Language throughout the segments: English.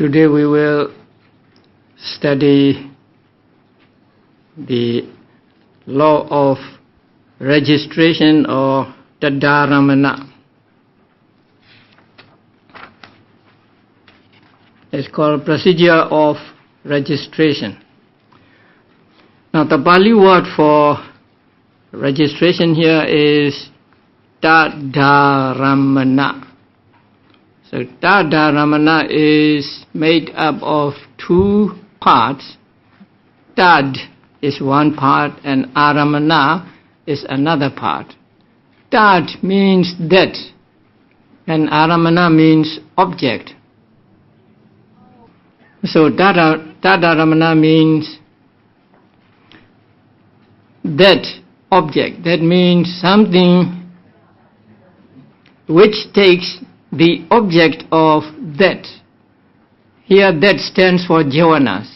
Today we will study the law of registration or Tadārammaṇa. It's called procedure of registration. Now the Pali word for registration here is Tadārammaṇa. So Tadārammaṇa is made up of two parts. Tad is one part and Aramana is another part. Tad means that and Aramana means object. So Tadārammaṇa means that object. That means something which takes the object of that. Here that stands for jhavanas.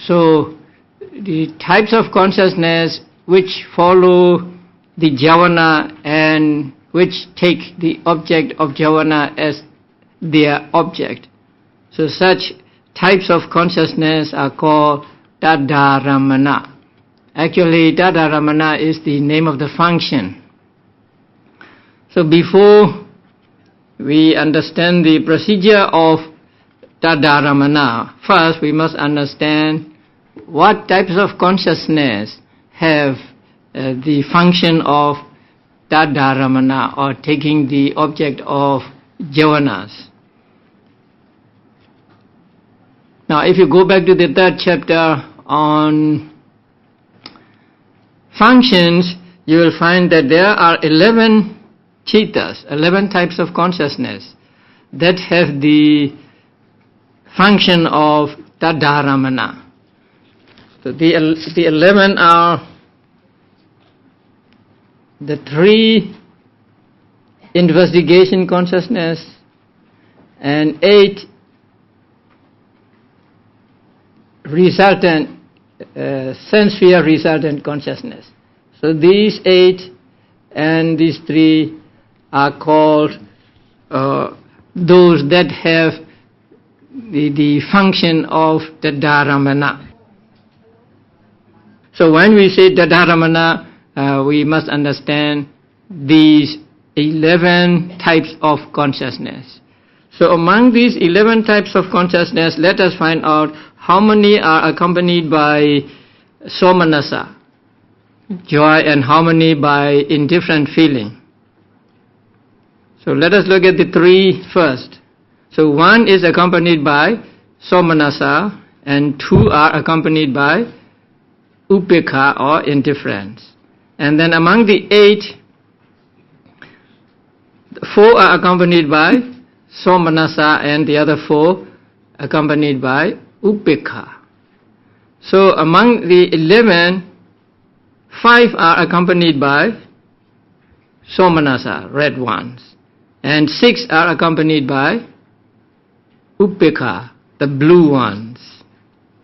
So the types of consciousness which follow the jhavana and which take the object of jhavana as their object. So such types of consciousness are called Tadārammaṇa. Actually, Tadārammaṇa is the name of the function. So before we understand the procedure of Tadārammaṇa, first we must understand what types of consciousness have the function of Tadārammaṇa or taking the object of jhavanas. Now if you go back to the third chapter on functions, you will find that there are 11 chittas, 11 types of consciousness that have the function of Tadārammaṇa. So the 11 are the 3 investigation consciousness and 8 resultant sense sphere resultant consciousness. So these 8 and these 3 are called those that have the function of Tadārammaṇa. So when we say Tadārammaṇa, we must understand these 11 types of consciousness. So among these 11 types of consciousness, let us find out how many are accompanied by somanasa, joy, and how many by indifferent feeling. So let us look at the 3 first. So 1 is accompanied by somanasa and 2 are accompanied by upekha or indifference. And then among the 8, 4 are accompanied by somanasa and the other 4 accompanied by upekha. So among the 11, 5 are accompanied by somanasa, red ones, and 6 are accompanied by upekha, the blue ones.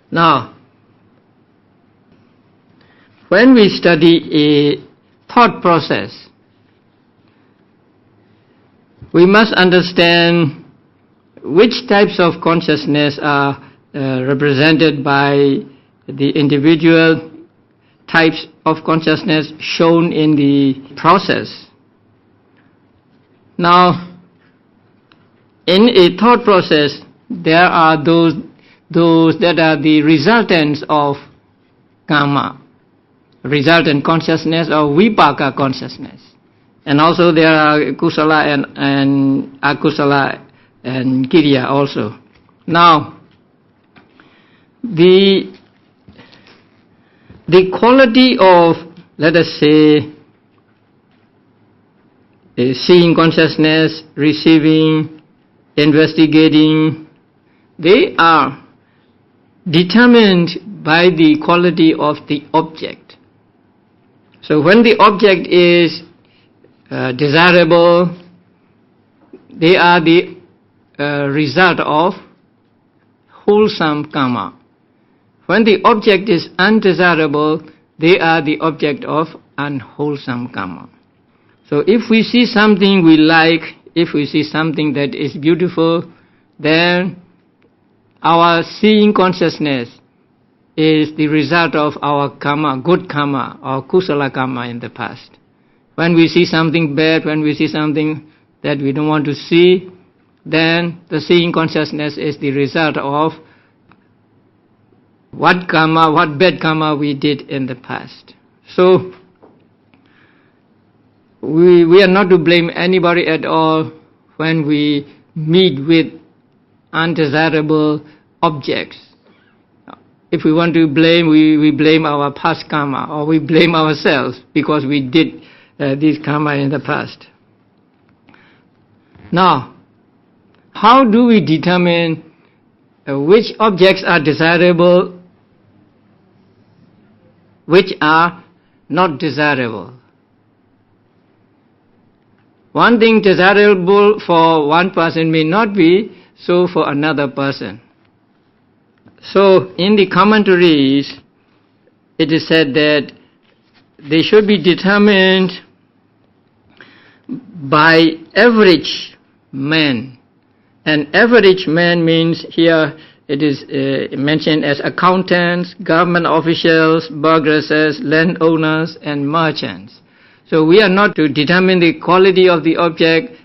Now, when we study a thought process, we must understand which types of consciousness are represented by the individual types of consciousness shown in the process. Now, in a thought process, there are those that are the resultants of karma, resultant consciousness or vipaka consciousness. And also there are kusala and akusala and kiriya also. Now, the quality of, let us say, seeing consciousness, receiving, investigating, they are determined by the quality of the object. So when the object is desirable, they are the result of wholesome karma. When the object is undesirable, they are the object of unwholesome karma. So if we see something we like, if we see something that is beautiful, then our seeing consciousness is the result of our karma, good karma or kusala karma in the past. When we see something bad, when we see something that we don't want to see, then the seeing consciousness is the result of what karma, what bad karma we did in the past. So we are not to blame anybody at all when we meet with undesirable objects. If we want to blame, we blame our past karma, or we blame ourselves because we did this karma in the past. Now, how do we determine which objects are desirable, which are not desirable? One thing desirable for one person may not be so for another person. So in the commentaries, it is said that they should be determined by average man. And average man means here it is mentioned as accountants, government officials, burgesses, landowners, and merchants. So we are not to determine the quality of the object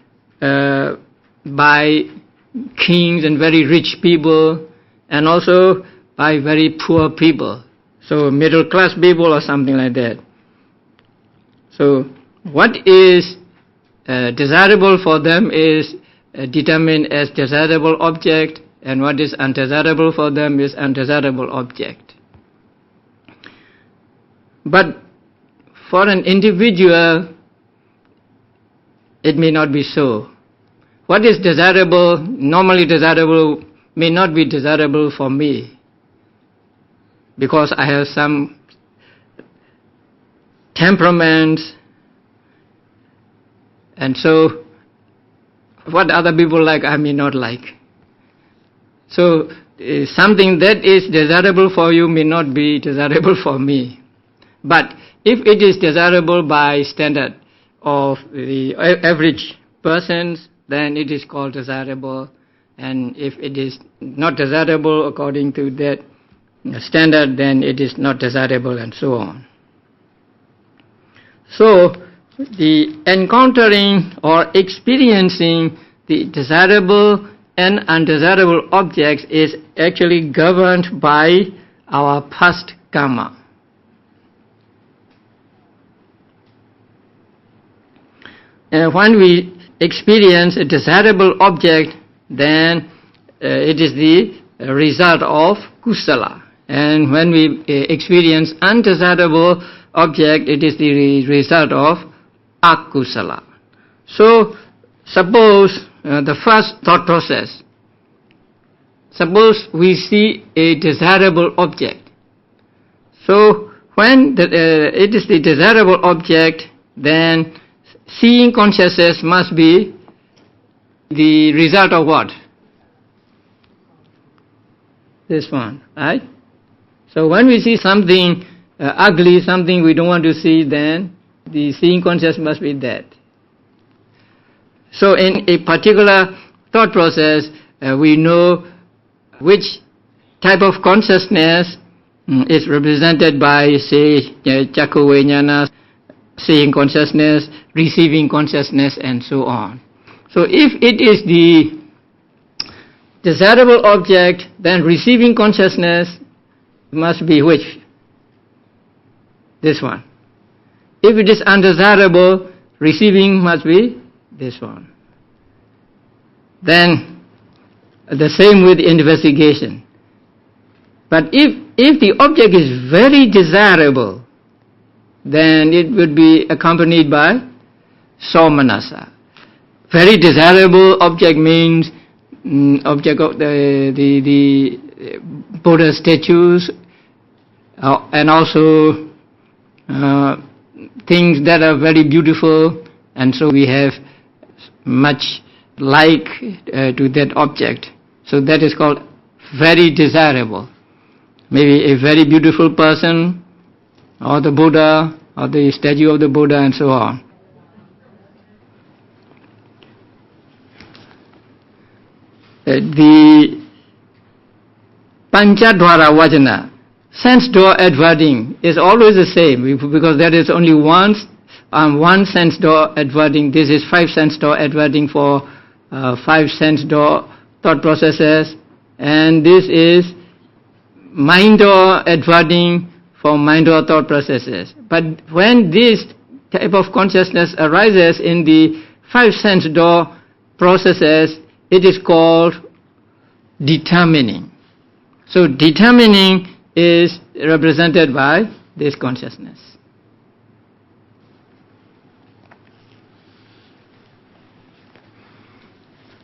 by kings and very rich people, and also by very poor people. So middle class people or something like that. So what is desirable for them is determined as desirable object, and what is undesirable for them is undesirable object. But for an individual, it may not be so. What is desirable, normally desirable, may not be desirable for me, because I have some temperaments, and so what other people like, I may not like. So something that is desirable for you may not be desirable for me. But if it is desirable by standard of the average persons, then it is called desirable. And if it is not desirable according to that standard, then it is not desirable, and so on. So the encountering or experiencing the desirable and undesirable objects is actually governed by our past karma. And when we experience a desirable object, then it is the result of kusala. And when we experience undesirable object, it is the result of akusala. So suppose the first thought process, suppose we see a desirable object. So when it is the desirable object, then seeing consciousness must be the result of what? This one, right? So when we see something ugly, something we don't want to see, then the seeing consciousness must be that. So in a particular thought process, we know which type of consciousness is represented by, say, Chakku Vijnana, seeing consciousness, receiving consciousness, and so on. So if it is the desirable object, then receiving consciousness must be which? This one. If it is undesirable, receiving must be this one. Then the same with investigation. But if the object is very desirable, then it would be accompanied by somanasa. Very desirable object means object of the Buddha statues, and also things that are very beautiful, and so we have much like to that object. So that is called very desirable. Maybe a very beautiful person, or the Buddha, or the statue of the Buddha, and so on. Panchadvara Vajana, sense door adverting, is always the same, because there is only one sense door adverting. This is 5 sense door adverting for 5 sense door thought processes, and this is mind door adverting for mind door thought processes. But when this type of consciousness arises in the 5 sense door processes, it is called determining. So determining is represented by this consciousness.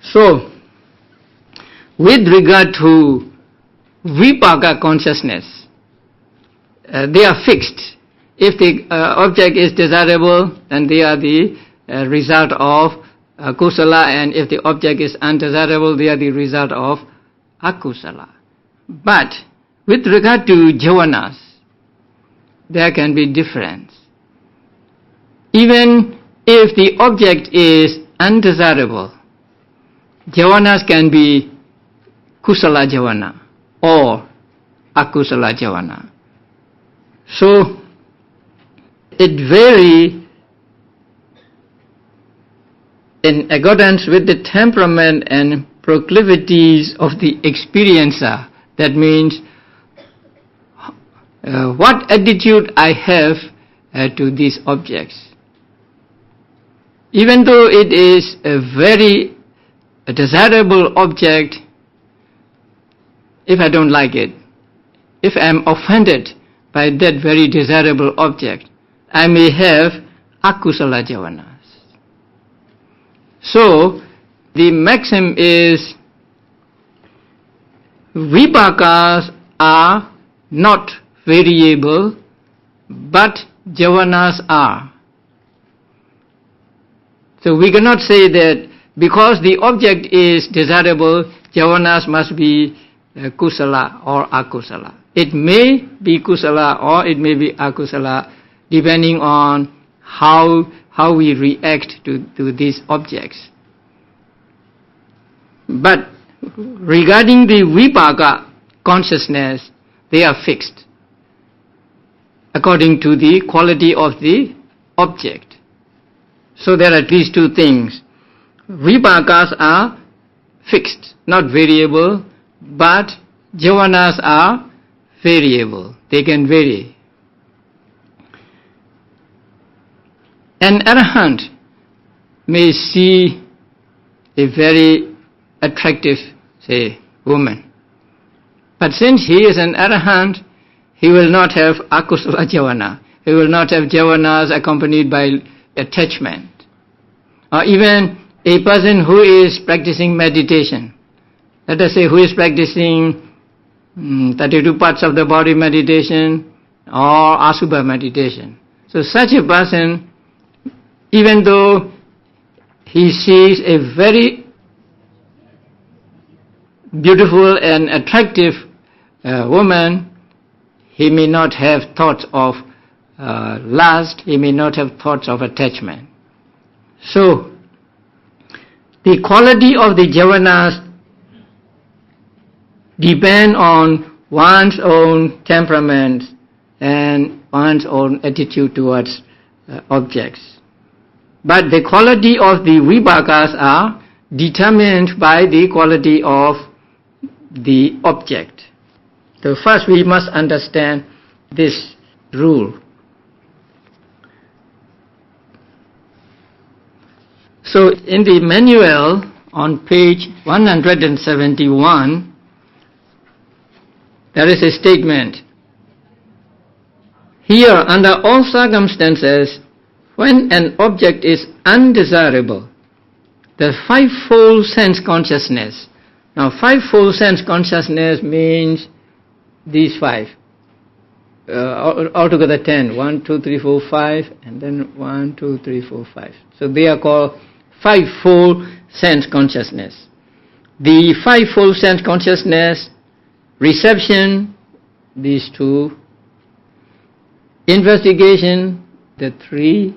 So, with regard to Vipaka consciousness, they are fixed. If the object is desirable, then they are the result of kusala, and if the object is undesirable, they are the result of akusala. But with regard to jhavanas, there can be difference. Even if the object is undesirable, jhavanas can be kusala jhavana or akusala jhavana. So it varies in accordance with the temperament and proclivities of the experiencer. That means what attitude I have to these objects. Even though it is a very desirable object, if I don't like it, if I am offended by that very desirable object, I may have akusala jhavanas. So the maxim is vipakas are not variable, but jhavanas are. So we cannot say that because the object is desirable, jhavanas must be kusala or akusala. It may be kusala or it may be akusala, depending on how we react to these objects. But regarding the vipaka consciousness, they are fixed according to the quality of the object. So there are these two things. Vipakas are fixed, not variable, but jhavanas are variable. They can vary. An arahant may see a very attractive, say, woman. But since he is an arahant, he will not have akusala jhavana. He will not have jhavanas accompanied by attachment. Or even a person who is practicing meditation, let us say who is practicing 32 parts of the body meditation or asubha meditation. So such a person, even though he sees a very beautiful and attractive woman, he may not have thoughts of lust, he may not have thoughts of attachment. So, the quality of the jhavanas depend on one's own temperament and one's own attitude towards objects. But the quality of the vipakas are determined by the quality of the object. So first we must understand this rule. So in the manual on page 171, there is a statement. Here, under all circumstances, when an object is undesirable, the fivefold sense consciousness. Now, fivefold sense consciousness means these 5. Altogether 10. 1, 2, 3, 4, 5, and then 1, 2, 3, 4, 5. So they are called fivefold sense consciousness. The fivefold sense consciousness, reception, these 2, investigation, the 3,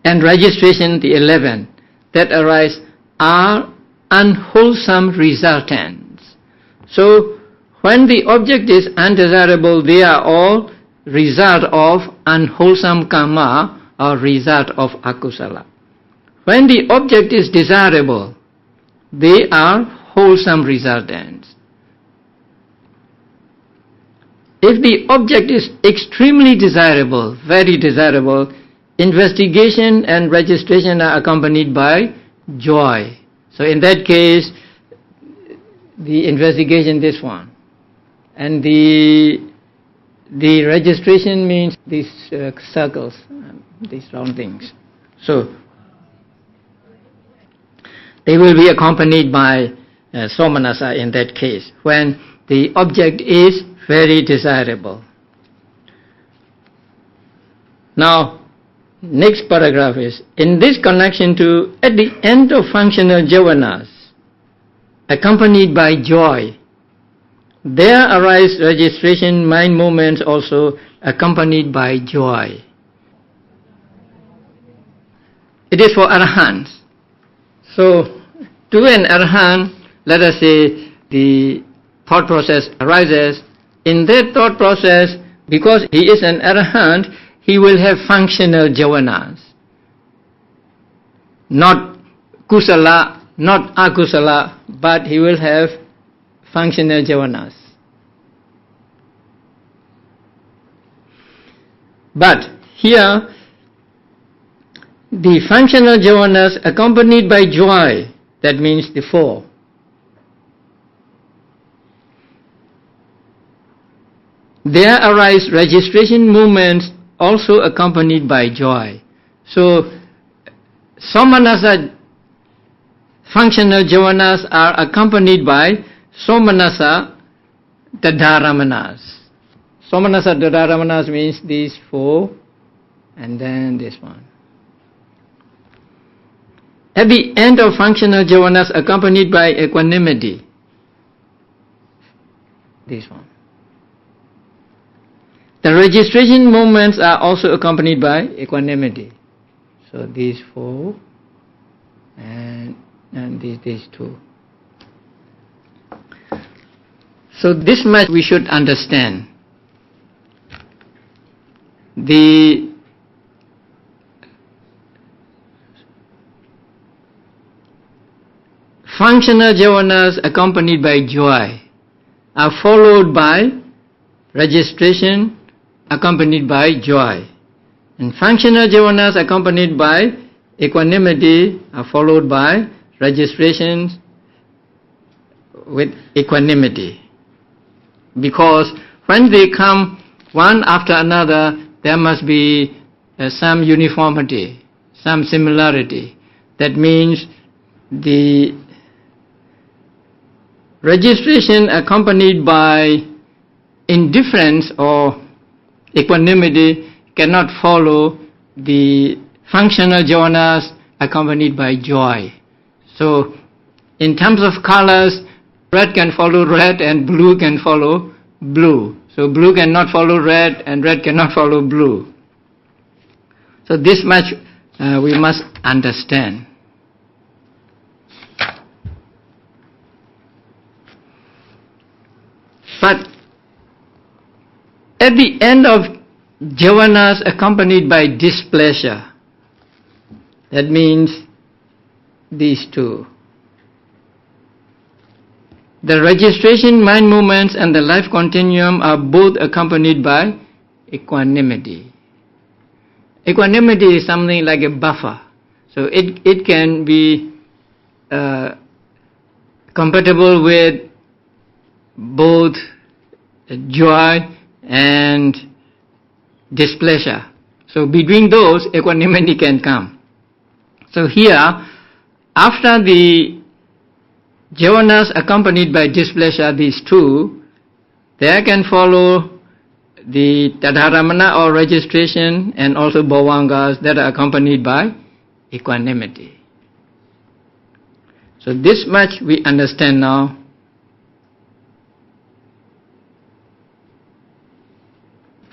and registration, the 11, that arise are unwholesome resultants. So, when the object is undesirable, they are all result of unwholesome karma or result of akusala. When the object is desirable, they are wholesome resultants. If the object is extremely desirable, very desirable, investigation and registration are accompanied by joy. So in that case, the investigation, this one, and the registration means these circles, these round things. So they will be accompanied by somanasa in that case, when the object is very desirable. Now, next paragraph is, in this connection to, at the end of functional jhavanas, accompanied by joy, there arise registration mind movements also accompanied by joy. It is for arahants. So, to an arahant, let us say the thought process arises. In that thought process, because he is an arahant, he will have functional jhavanas. Not kusala, not akusala, but he will have functional jhavanas. But here, the functional jhavanas accompanied by joy, that means the four. There arise registration movements also accompanied by joy. So, somanasa functional jhavanas are accompanied by somanasa Tadārammaṇas. Somanasa Tadārammaṇas means these four and then this one. At the end of functional jhavanas accompanied by equanimity, this one. The registration movements are also accompanied by equanimity. So these four and these two. So this much we should understand. The functional jhavanas accompanied by joy are followed by registration accompanied by joy. And functional jhavanas accompanied by equanimity are followed by registrations with equanimity. Because when they come one after another, there must be some uniformity, some similarity. That means the registration accompanied by indifference or equanimity cannot follow the functional jhavanas accompanied by joy. So, in terms of colors, red can follow red and blue can follow blue. So blue cannot follow red and red cannot follow blue. So this much we must understand. But at the end of jhavanas accompanied by displeasure, that means these two. The registration mind movements and the life continuum are both accompanied by equanimity. Equanimity is something like a buffer. So it can be compatible with both joy and displeasure. So between those, equanimity can come. So here, after the jhavanas accompanied by displeasure, these two, there can follow the Tadārammaṇa or registration and also Bhavaṅgas that are accompanied by equanimity. So this much we understand now.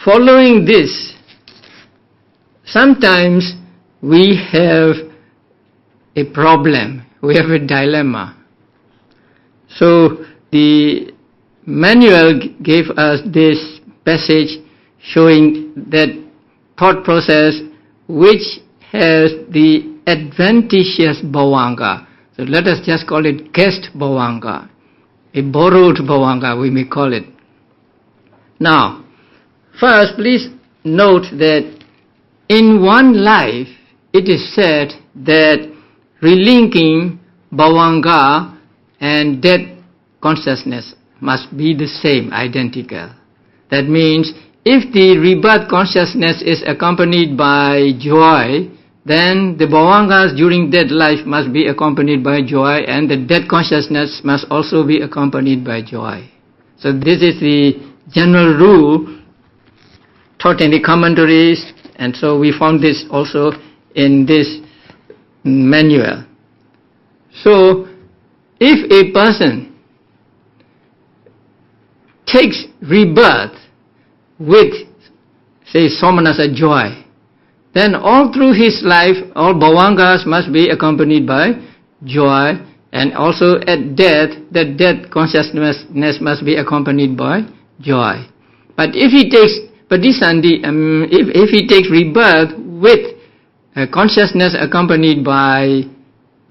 Following this, sometimes we have a problem, we have a dilemma. So the manual gave us this passage showing that thought process which has the adventitious Bhavaṅga. So let us just call it guest Bhavaṅga, a borrowed Bhavaṅga we may call it. Now, first please note that in one life it is said that relinking Bhavaṅga and death consciousness must be the same, identical. That means if the rebirth consciousness is accompanied by joy, then the Bhavangas during that life must be accompanied by joy, and the death consciousness must also be accompanied by joy. So this is the general rule taught in the commentaries, and so we found this also in this manual. So if a person takes rebirth with, say, somanasa, joy, then all through his life, all bhavangas must be accompanied by joy, and also at death, that death consciousness must be accompanied by joy. But if he takes patisandhi, if he takes rebirth with consciousness accompanied by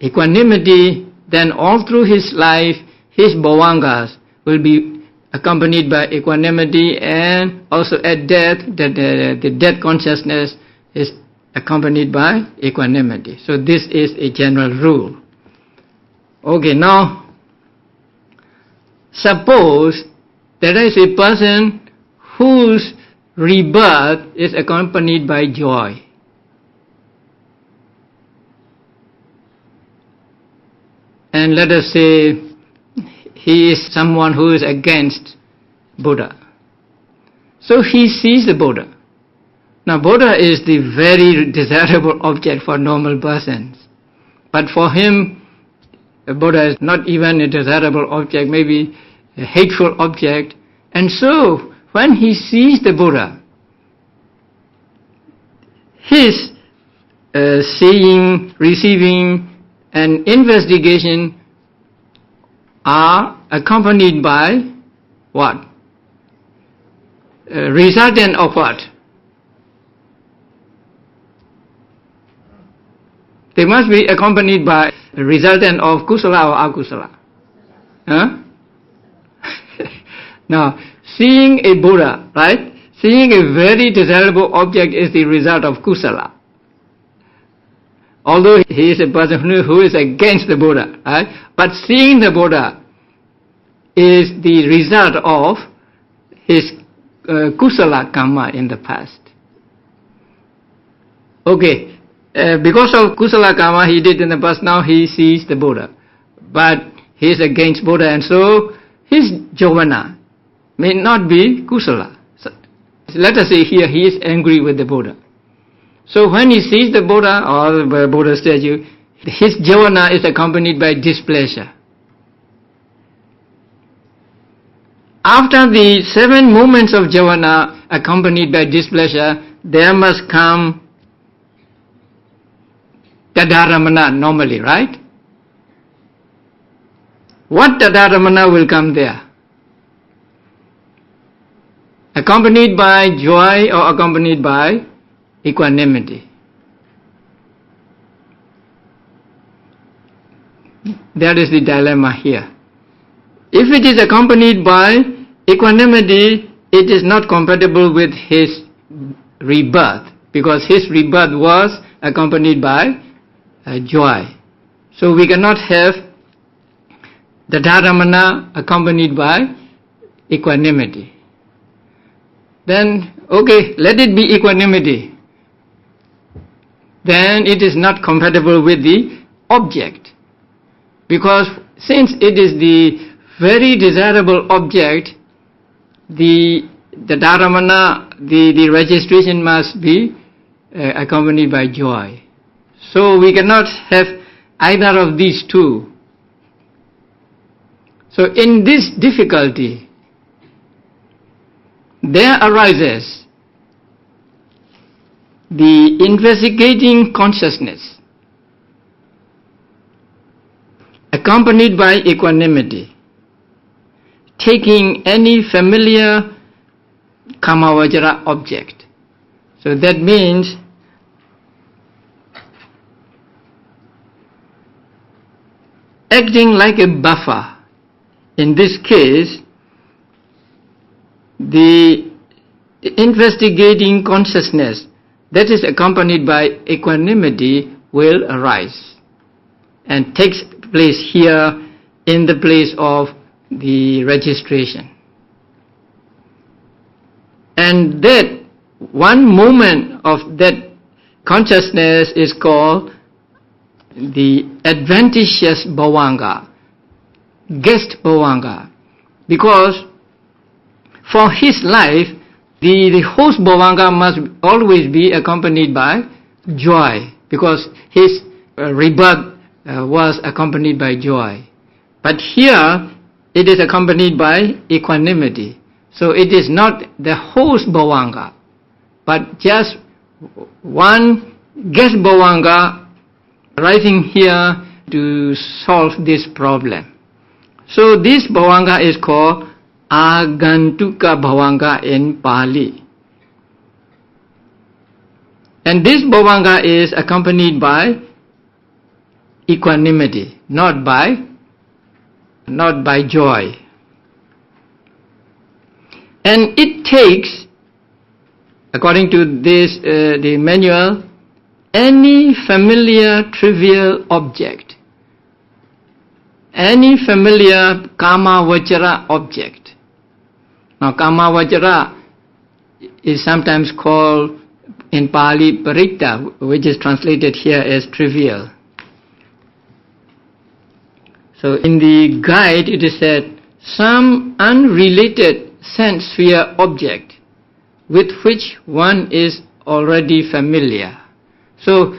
equanimity, then all through his life, his bhavangas will be accompanied by equanimity, and also at death, the death consciousness is accompanied by equanimity. So this is a general rule. Okay, now suppose there is a person whose rebirth is accompanied by joy. And let us say he is someone who is against Buddha. So he sees the Buddha. Now Buddha is the very desirable object for normal persons. But for him, Buddha is not even a desirable object, maybe a hateful object. And so when he sees the Buddha, his seeing, receiving, and investigation are accompanied by what? Resultant of what? They must be accompanied by a resultant of kusala or akusala. Huh? Now, seeing a Buddha, right? Seeing a very desirable object is the result of kusala. Although he is a person who is against the Buddha, right? But seeing the Buddha is the result of his kusala karma in the past. Okay. Because of kusala karma he did in the past, now he sees the Buddha. But he is against Buddha, and so his jovana may not be kusala. So, let us say here he is angry with the Buddha. So when he sees the Buddha or the Buddha statue, his jovana is accompanied by displeasure. After the 7 moments of jovana accompanied by displeasure, there must come Tadārammaṇa normally, right? What Tadārammaṇa will come there? Accompanied by joy or accompanied by equanimity? That is the dilemma here. If it is accompanied by equanimity, it is not compatible with his rebirth, because his rebirth was accompanied by joy. So we cannot have the Tadārammaṇa accompanied by equanimity. Then, okay, let it be equanimity. Then it is not compatible with the object. Because since it is the very desirable object, the Tadārammaṇa, the registration must be accompanied by joy. So we cannot have either of these two. So in this difficulty, there arises the investigating consciousness accompanied by equanimity, taking any familiar kamavajara object. So that means acting like a buffer. In this case, the investigating consciousness that is accompanied by equanimity will arise and takes place here in the place of the registration. And that one moment of that consciousness is called the adventitious Bhavaṅga, guest Bhavaṅga, because for his life, the host Bhavaṅga must always be accompanied by joy, because his rebirth was accompanied by joy. But here, it is accompanied by equanimity. So it is not the host Bhavaṅga, but just one guest Bhavaṅga rising here to solve this problem. So this Bhavaṅga is called Agantuka Bhavaṅga in Pali. And this Bhavaṅga is accompanied by equanimity, not by joy. And it takes, according to this the manual, any familiar trivial object, any familiar kamavajara object. Now kamavajara is sometimes called in Pali paritta, which is translated here as trivial. So in the guide it is said, some unrelated sense sphere object with which one is already familiar. So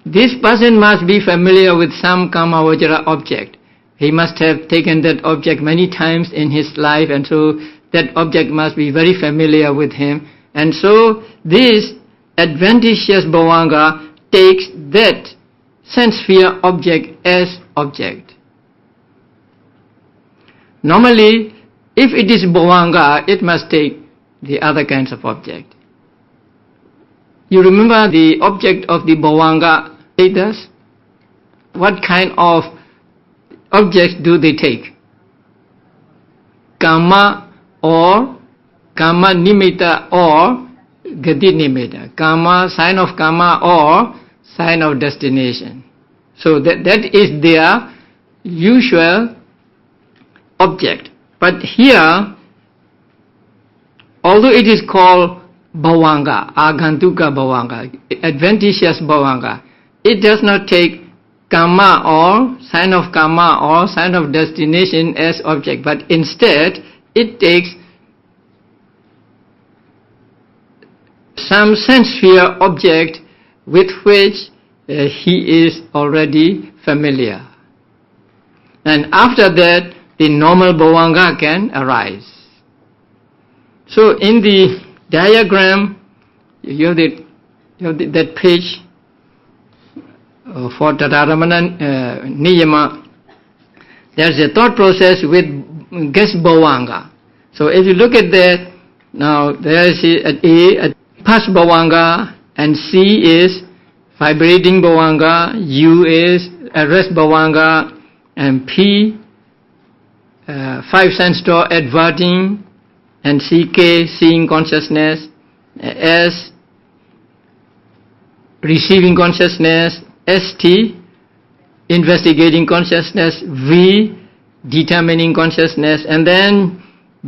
this person must be familiar with some kamavajara object. He must have taken that object many times in his life, and so that object must be very familiar with him. And so this adventitious Bhavaṅga takes that sense sphere object as object. Normally, if it is Bhavaṅga, it must take the other kinds of object. You remember the object of the Bhavaṅga Vedas? What kind of objects do they take? Kama or Kama nimitta or Gati nimitta. Kama, sign of Kama or sign of destination. So that is their usual object. But here, although it is called Bhavaṅga, Agantuka Bhavaṅga, adventitious Bhavaṅga, it does not take Kama or sign of Kama or sign of destination as object, but instead it takes some sense sphere object with which he is already familiar. And after that, the normal Bhavaṅga can arise. So in the diagram, you have that page for Tadārammaṇa Niyama. There's a thought process with guest Bhavaṅga. So if you look at that, now there is a past Bhavaṅga, and C is vibrating Bhavaṅga, U is a rest Bhavaṅga, and P, 5 sense door adverting, and CK, seeing consciousness, S, receiving consciousness, ST, investigating consciousness, V, determining consciousness, and then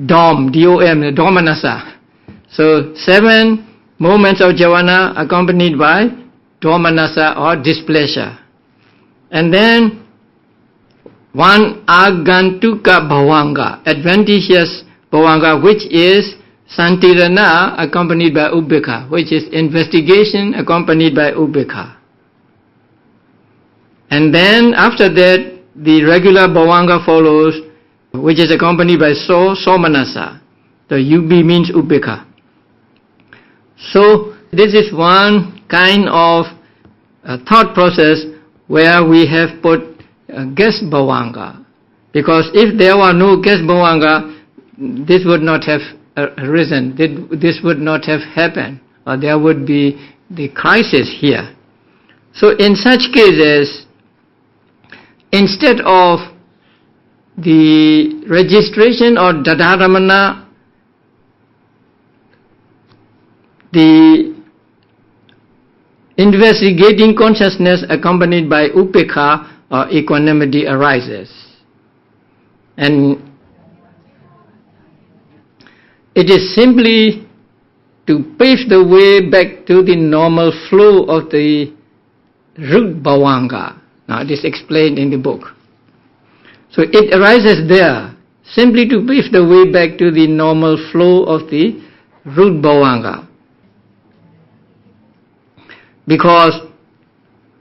DOM, D-O-M, Domanassa. So 7 moments of jhana accompanied by Domanassa or displeasure. And then one Agantuka Bhavaṅga, adventitious Bhavaṅga, which is Santirana accompanied by Ubbeka, which is investigation accompanied by Ubbeka. And then after that, the regular Bhavaṅga follows, which is accompanied by Somanassa. The UB means Ubbeka. So this is one kind of thought process where we have put guest Bhavaṅga. Because if there were no guest Bhavaṅga, this would not have arisen, this would not have happened, or there would be the crisis here. So in such cases, instead of the registration or Tadārammaṇa, the investigating consciousness accompanied by upekha or equanimity arises. And it is simply to pave the way back to the normal flow of the root Bhavaṅga. Now it is explained in the book. So it arises there, simply to pave the way back to the normal flow of the root Bhavaṅga. Because,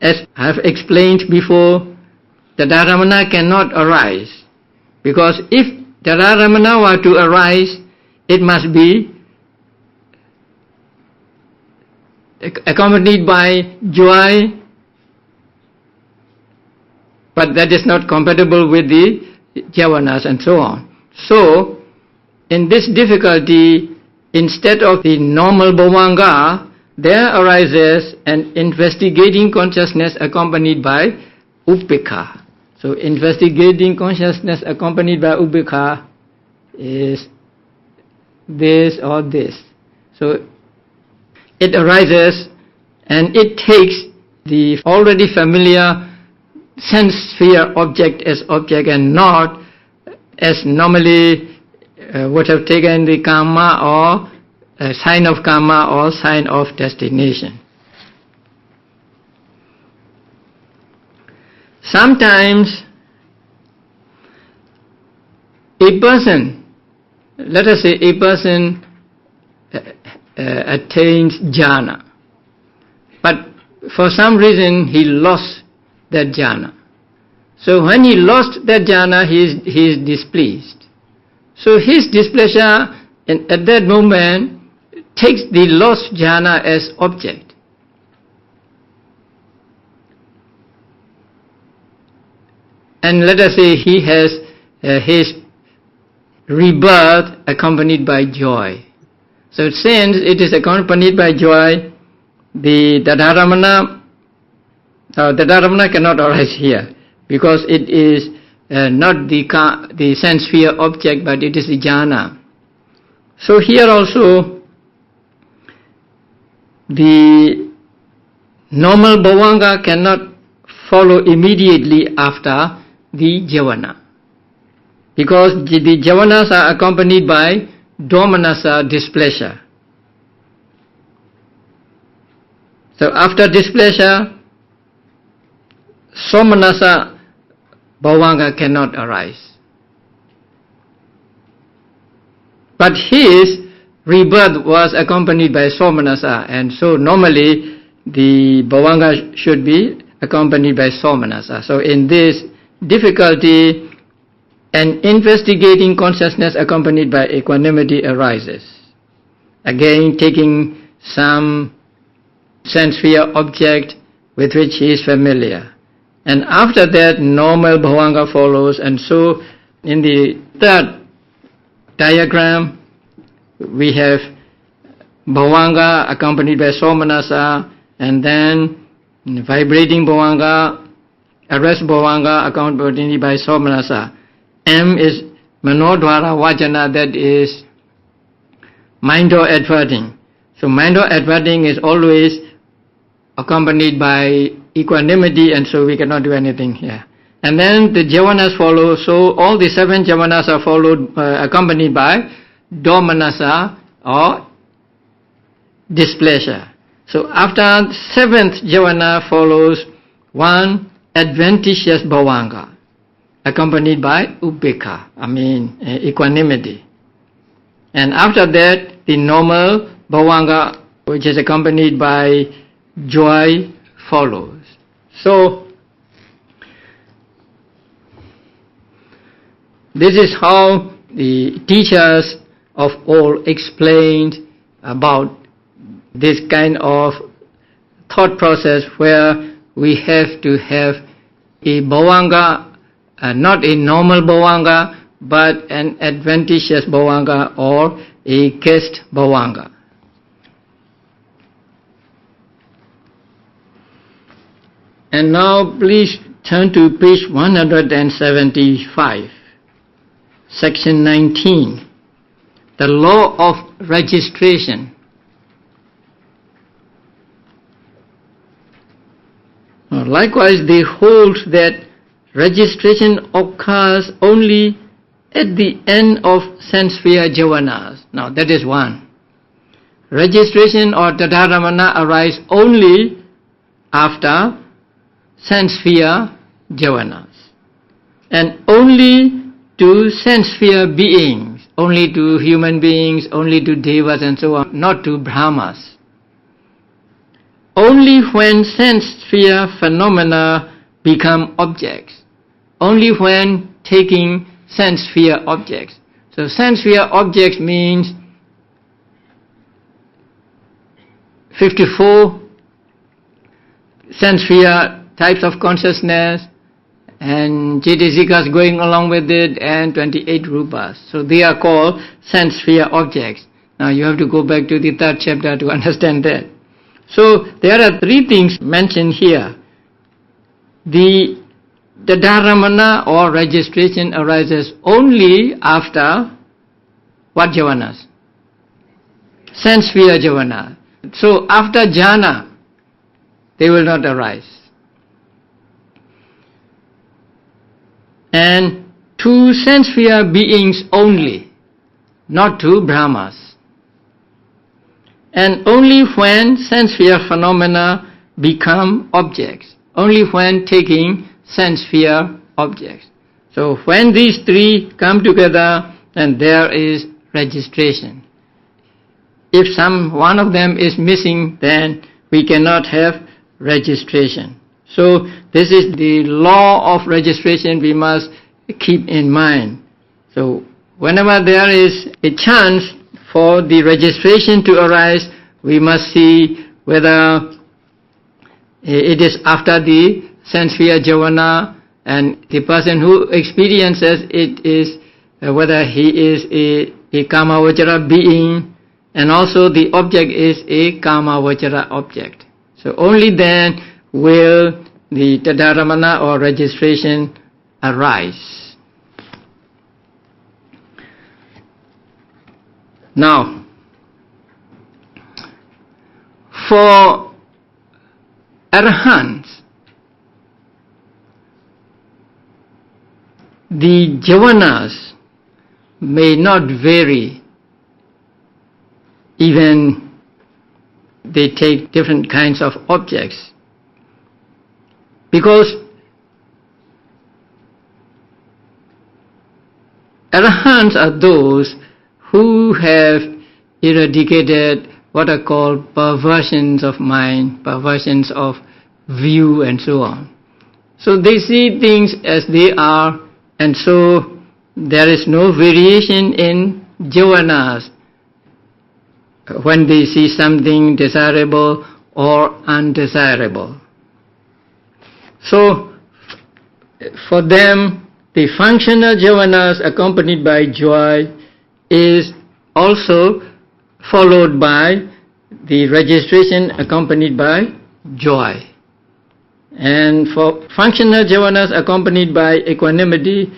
as I have explained before, Tadārammaṇa cannot arise. Because if Tadārammaṇa were to arise, it must be accompanied by joy, but that is not compatible with the jhavanas and so on. So, in this difficulty, instead of the normal Bhavaṅga, there arises an investigating consciousness accompanied by upekha. So investigating consciousness accompanied by upekha is this or this. So it arises and it takes the already familiar sense sphere object as object and not as normally would have taken the karma or a sign of karma or sign of destination. Sometimes a person, let us say a person attains jhana, but for some reason he lost that jhana. So when he lost that jhana, he is displeased. So his displeasure at that moment takes the lost jhana as object. And let us say he has his rebirth accompanied by joy. So since it is accompanied by joy, the Tadārammaṇa cannot arise here, because it is not the sense sphere object, but it is the jhana. So here also, the normal Bhavaṅga cannot follow immediately after the jhavana, because the jhavanas are accompanied by domanassa, displeasure. So after displeasure, somanassa Bhavaṅga cannot arise. But his rebirth was accompanied by somanassa, and so normally the Bhavaṅga should be accompanied by somanassa. So in this difficulty, an investigating consciousness accompanied by equanimity arises. Again, taking some sense sphere object with which he is familiar. And after that, normal Bhavaṅga follows. And so in the third diagram, we have Bhavaṅga accompanied by somanassa, and then vibrating Bhavaṅga, arrest Bhavaṅga accompanied by somanassa. M is manodvara vajana, that is mind or adverting. So mind or adverting is always accompanied by equanimity, and so we cannot do anything here. And then the jhavanas follow, so all the 7 jhavanas are followed, accompanied by domanassa or displeasure. So after 7th jhavana follows one adventitious Bhavaṅga, accompanied by upekha, equanimity. And after that, the normal Bhavaṅga, which is accompanied by joy, follows. So this is how the teachers of old explained about this kind of thought process, where we have to have a Bhavaṅga not a normal Bhavaṅga, but an adventitious Bhavaṅga or a guest Bhavaṅga. And now please turn to page 175, section 19, the law of registration. Likewise, they hold that registration occurs only at the end of sense-sphere jhavanas. Now that is one. Registration or Tadārammaṇa arise only after sense-sphere jhavanas, and only to sense-sphere beings, only to human beings, only to devas and so on, not to Brahmas. Only when sense-sphere phenomena become objects, only when taking sense-sphere objects. So sense-sphere objects means 54 sense-sphere types of consciousness, and Chaitasikas going along with it, and 28 rupas. So they are called sense-sphere objects. Now you have to go back to the third chapter to understand that. So there are three things mentioned here. The Tadārammaṇa or registration arises only after what jhavanas? Sense-sphere jhavana. So after jhana, they will not arise. And to sense-sphere beings only, not to Brahmas. And only when sense-sphere phenomena become objects, only when taking sense-sphere objects. So when these three come together, then there is registration. If one of them is missing, then we cannot have registration. So this is the law of registration we must keep in mind. So whenever there is a chance for the registration to arise, we must see whether it is after the sense-sphere jhavana, and the person who experiences it is whether he is a kama-vachara being, and also the object is a kama-vachara object. So only then will the Tadārammaṇa or registration arise. Now, for arahants, the jhavanas may not vary, even they take different kinds of objects, because arahants are those who have eradicated what are called perversions of mind, perversions of view and so on. So they see things as they are, and so there is no variation in jhavanas when they see something desirable or undesirable. So for them, the functional jhavanas accompanied by joy is also followed by the registration accompanied by joy. And for functional jhavanas accompanied by equanimity,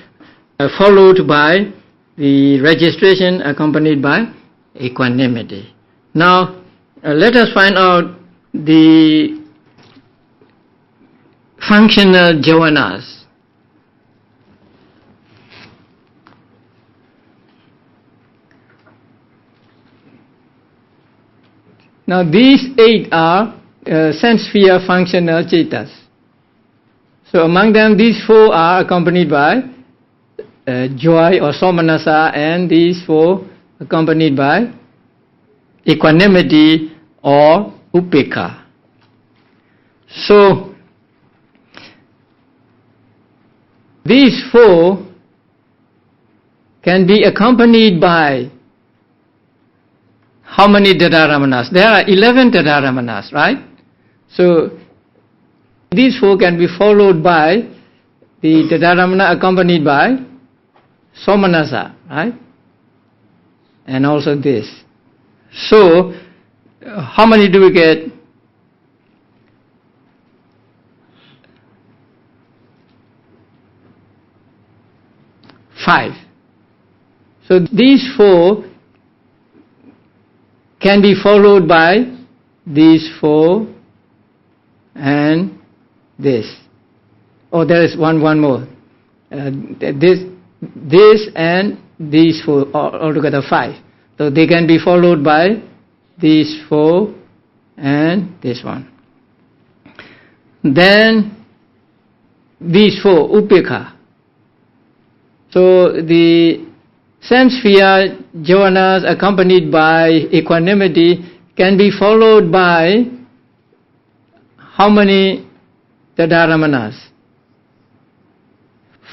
followed by the registration accompanied by equanimity. Now, let us find out the functional jhavanas. Now these 8 are sense-sphere functional cetas. So among them, these 4 are accompanied by joy or somanasa, and these 4 accompanied by equanimity or upekkha. So these 4 can be accompanied by how many Tadārammaṇas? There are 11 Tadārammaṇas, right? So these 4 can be followed by the Tadārammaṇa accompanied by Somanasa, right? And also this. So, how many do we get? 5. So these 4 can be followed by these 4 and this. Oh, there is one more. This and these 4, altogether 5. So they can be followed by these 4 and this one. Then these 4, upekha. So the sense sphere jhanas accompanied by equanimity can be followed by how many Tadārammaṇas?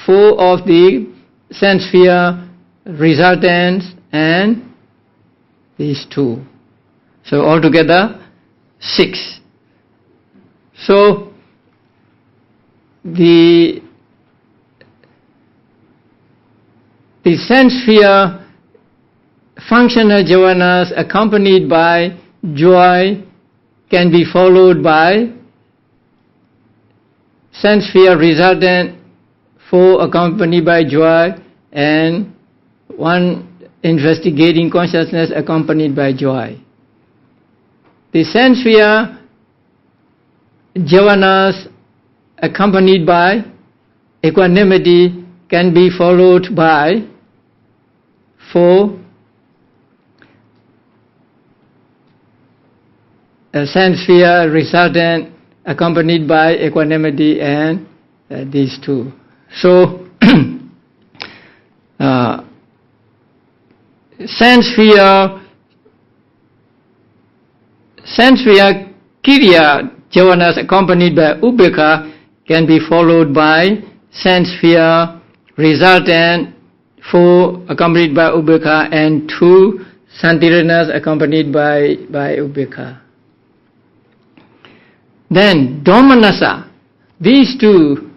4 of the sense sphere resultants and these 2. So altogether 6. So the sense sphere functional jhanas accompanied by joy can be followed by sense sphere resultant 4 accompanied by joy and 1 investigating consciousness accompanied by joy. The sense sphere jhanas accompanied by equanimity can be followed by 4 sense sphere resultant accompanied by equanimity and these 2. So sense sphere kiriya jhanas accompanied by upekha can be followed by sense sphere resultant 4 accompanied by upekha and 2 santiranas accompanied by upekha. Then domanassa, these 2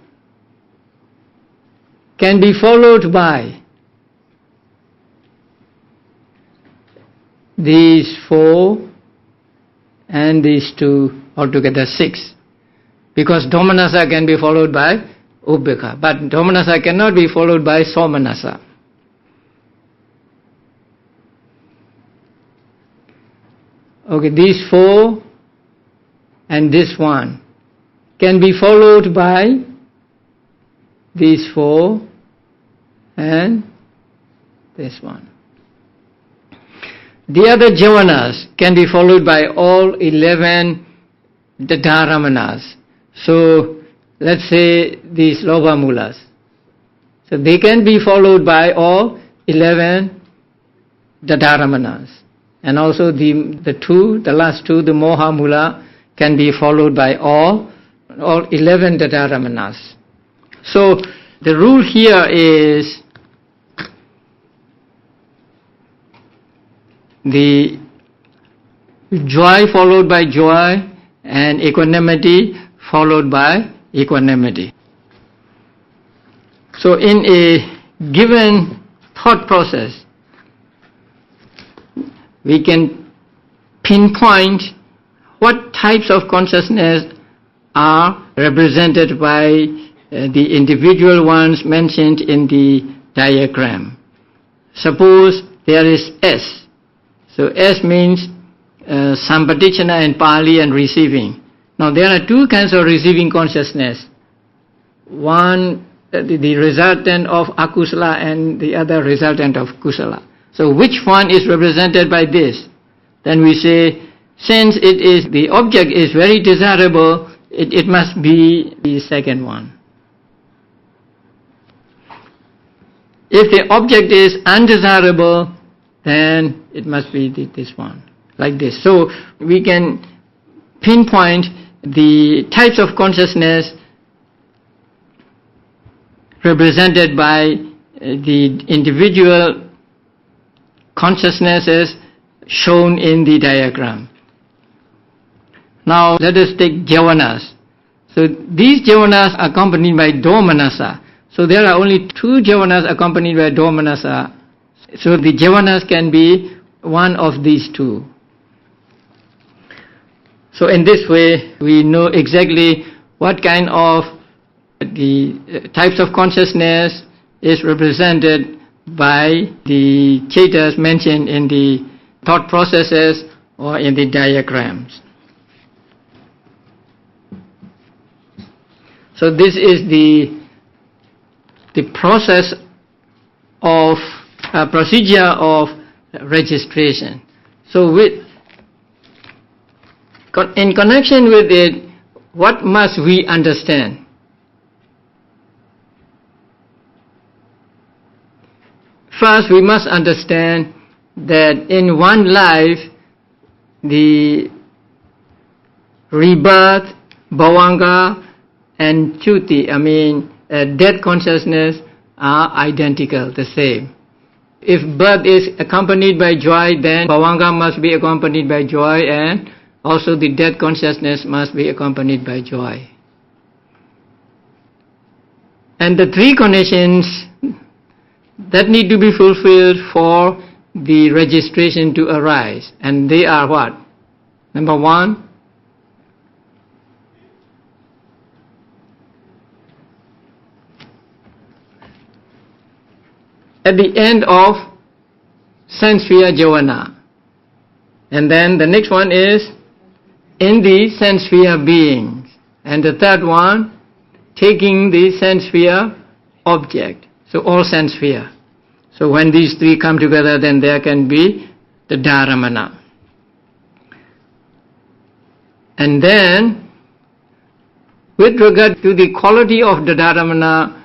can be followed by these 4 and these 2, altogether 6. Because domanassa can be followed by upekha, but domanassa cannot be followed by somanassa. Okay, these 4 and this 1 can be followed by these 4 and this 1. The other jhanas can be followed by all 11 Tadārammaṇas. So let's say these lobha mulas. So they can be followed by all 11 Tadārammaṇas. And also the last 2, the moha mula, can be followed by all 11 Tadārammaṇas. So the rule here is the joy followed by joy and equanimity followed by equanimity. So in a given thought process, we can pinpoint what types of consciousness are represented by the individual ones mentioned in the diagram. Suppose there is S. So S means sampadichana in Pali and receiving. Now there are 2 kinds of receiving consciousness. One, the resultant of akusala, and the other resultant of kusala. So which one is represented by this? Then we say, since the object is very desirable, it must be the second one. If the object is undesirable, then it must be this one, like this. So we can pinpoint the types of consciousness represented by the individual consciousnesses shown in the diagram. Now let us take jhanas. So So these jhavanas are accompanied by domanassa. So there are only 2 jhavanas accompanied by domanassa. So the jhavanas can be one of these 2. So in this way, we know exactly what kind of the types of consciousness is represented by the chetas mentioned in the thought processes or in the diagrams. So this is the process of procedure of registration. So in connection with it, what must we understand? First, we must understand that in one life, the rebirth, Bhavaṅga, and Chuti, death consciousness, are identical, the same. If birth is accompanied by joy, then Bhavaṅga must be accompanied by joy, and also the death consciousness must be accompanied by joy. And the 3 conditions that need to be fulfilled for the registration to arise, and they are what? Number 1, at the end of sense sphere jhana. And then the next one is in the sense sphere beings. And the third one, taking the sense sphere object. So all sense sphere. So when these 3 come together, then there can be the Tadārammaṇa. And then, with regard to the quality of the Tadārammaṇa,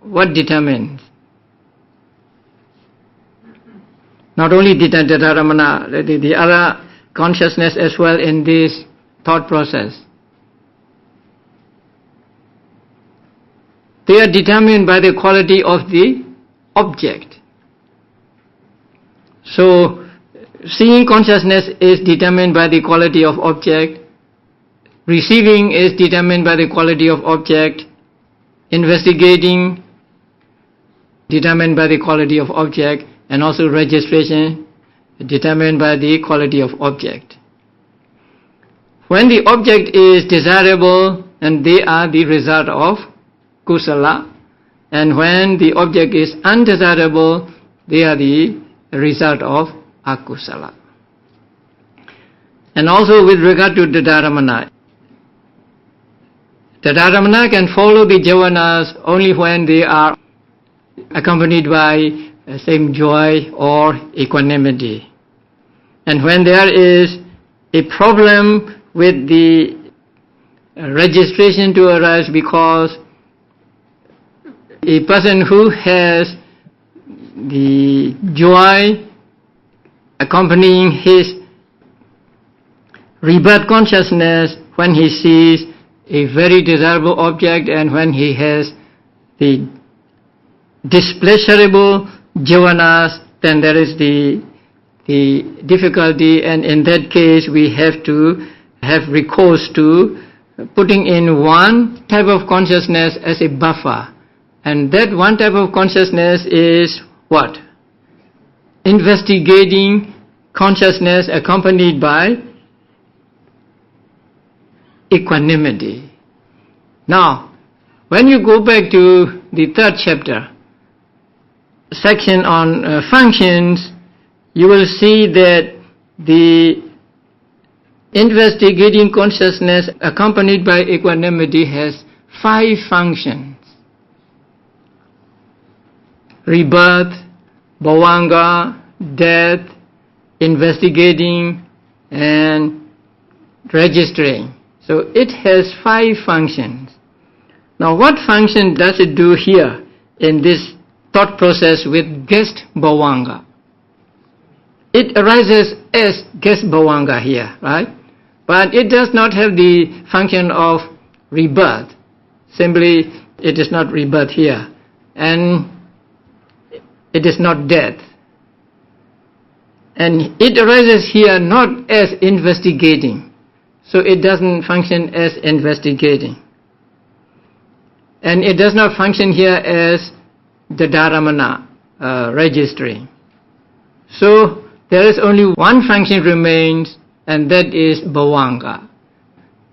what determines? Not only the Tadārammaṇa, the other consciousness as well in this thought process. They are determined by the quality of the object. So, seeing consciousness is determined by the quality of object, receiving is determined by the quality of object, investigating determined by the quality of object, and also registration determined by the quality of object. When the object is desirable, and they are the result of kusala, and when the object is undesirable, they are the result of akusala. And also with regard to the Tadārammaṇa, the Tadārammaṇa can follow the jhavanas only when they are accompanied by same joy or equanimity. And when there is a problem with the registration to arise because a person who has the joy accompanying his rebirth consciousness when he sees a very desirable object, and when he has the displeasurable jhavanas, then there is the difficulty, and in that case we have to have recourse to putting in one type of consciousness as a buffer. And that one type of consciousness is what? Investigating consciousness accompanied by equanimity. Now, when you go back to the 3rd chapter, section on functions, you will see that the investigating consciousness accompanied by equanimity has 5 functions. Rebirth, Bhavaṅga, death, investigating, and registering. So it has 5 functions. Now what function does it do here in this thought process with guest Bhavaṅga? It arises as guest Bhavaṅga here, right? But it does not have the function of rebirth. Simply, it is not rebirth here. And it is not death. And it arises here not as investigating. so it doesn't function as investigating. And it does not function here as the Tadārammaṇa, registering. So there is only one function remains, and that is Bhavaṅga.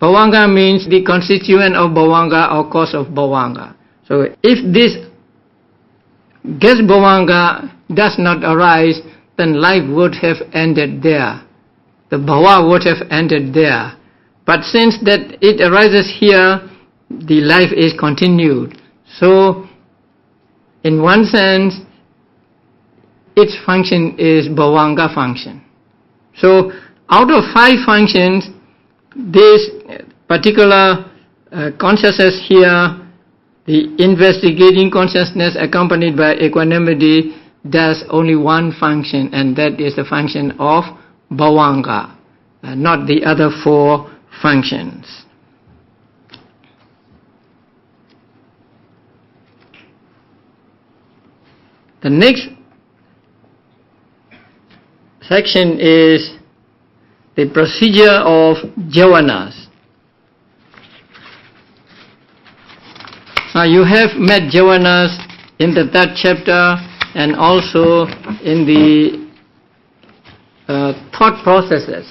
Bhavaṅga means the constituent of Bhavaṅga or cause of Bhavaṅga. So if this guess Bhavaṅga does not arise, then life would have ended there. The bhava would have ended there. But since that it arises here, the life is continued. So, in one sense, its function is Bhavaṅga function. So, out of 5 functions, this particular consciousness here, the investigating consciousness accompanied by equanimity, does only one function, and that is the function of Bhavaṅga, not the other 4 functions. The next section is the procedure of jhavanas. Now you have met jhavanas in the 3rd chapter and also in the thought processes.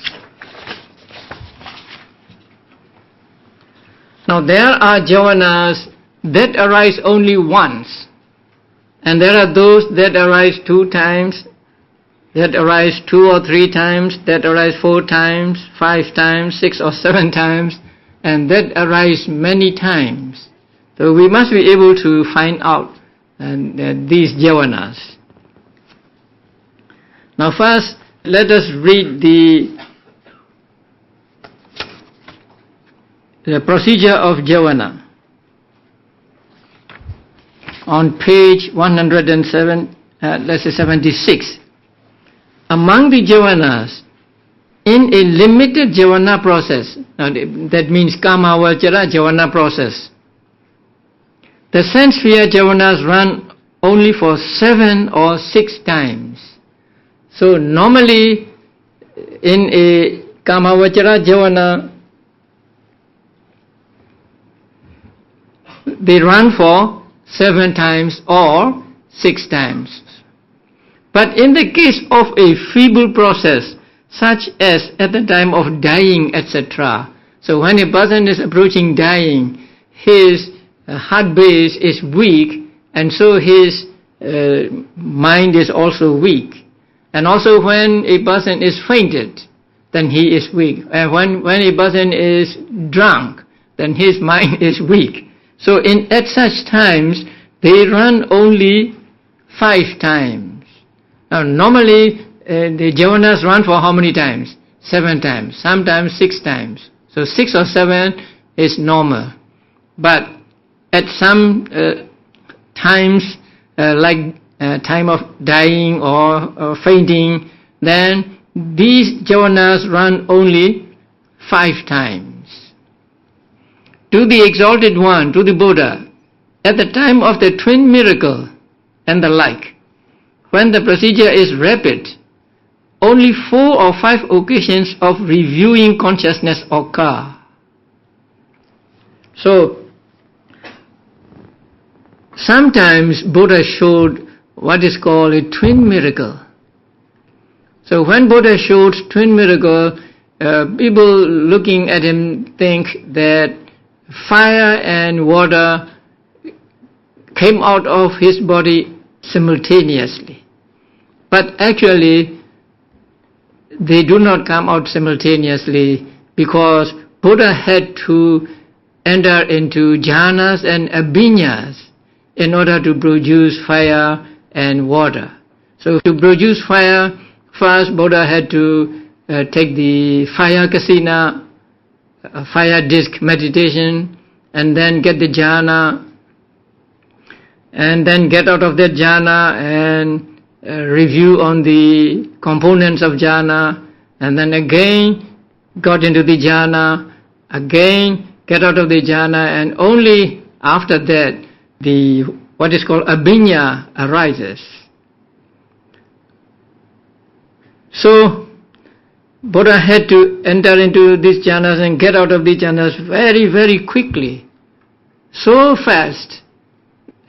Now there are jhavanas that arise only once, and there are those that arise 2 times, that arise 2 or 3 times, that arise 4 times, 5 times, 6 or 7 times, and that arise many times. So we must be able to find out these jhavanas. Now first, let us read the procedure of jhavana on page 76. Among the jhavanas, in a limited jhavana process, that means kamavachara jhavana process, the sense sphere jhavanas run only for 7 or 6 times. So normally in a kamavachara jhavana, they run for 7 times or 6 times. But in the case of a feeble process, such as at the time of dying, etc., so when a person is approaching dying, his heart base is weak, and so his mind is also weak. And also when a person is fainted, then he is weak. And when a person is drunk, then his mind is weak. So at such times, they run only 5 times. Now normally, the jhavanas run for how many times? 7 times, sometimes 6 times. So 6 or 7 is normal. But at some times, like time of dying or fainting, then these jhavanas run only 5 times. To the Exalted One, to the Buddha, at the time of the twin miracle and the like, when the procedure is rapid, only 4 or 5 occasions of reviewing consciousness occur. So, sometimes Buddha showed what is called a twin miracle. So when Buddha showed twin miracle, people looking at him think that fire and water came out of his body simultaneously. But actually, they do not come out simultaneously because Buddha had to enter into jhanas and abhiññas in order to produce fire and water. So to produce fire, first Buddha had to take the fire kasina, fire disk meditation, and then get the jhana, and then get out of that jhana and review on the components of jhana, and then again got into the jhana, again get out of the jhana, and only after that the what is called abhiñña arises. So Buddha had to enter into these jhanas and get out of these jhanas very, very quickly. So fast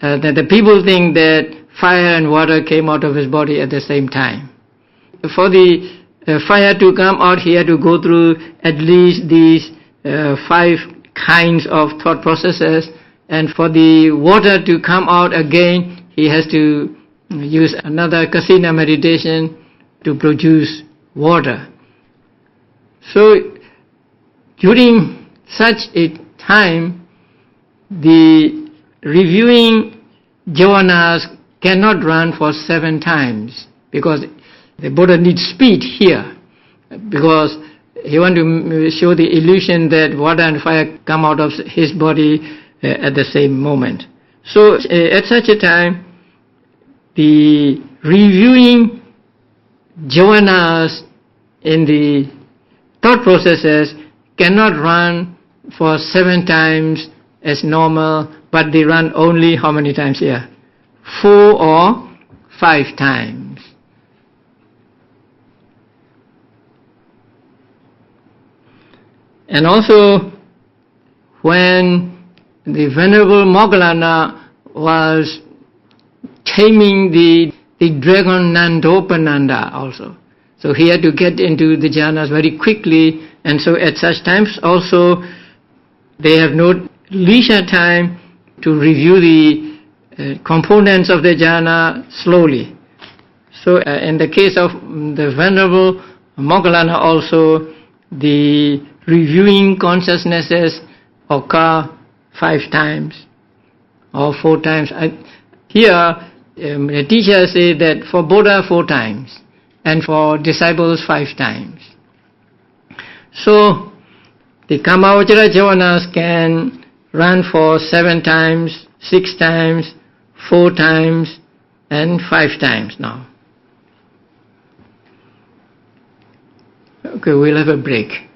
that the people think that fire and water came out of his body at the same time. For the fire to come out, he had to go through at least these 5 kinds of thought processes, and for the water to come out again, he has to use another kasina meditation to produce water. So during such a time, the reviewing jhanas cannot run for 7 times, because the Buddha needs speed here, because he wants to show the illusion that water and fire come out of his body at the same moment. So at such a time, the reviewing jhanas in the thought processes cannot run for 7 times as normal, but they run only how many times here? 4 or 5 times. And also, when the Venerable Moggallana was taming the dragon Nandopananda also, so he had to get into the jhanas very quickly, and so at such times also they have no leisure time to review the components of the jhana slowly. So in the case of the Venerable Moggallana also, the reviewing consciousnesses occur 5 times or 4 times. Here the teacher says that for Buddha 4 times and for disciples 5 times. So the Kamavachara jhanas can run for 7 times, 6 times, 4 times and 5 times now. Okay, we'll have a break.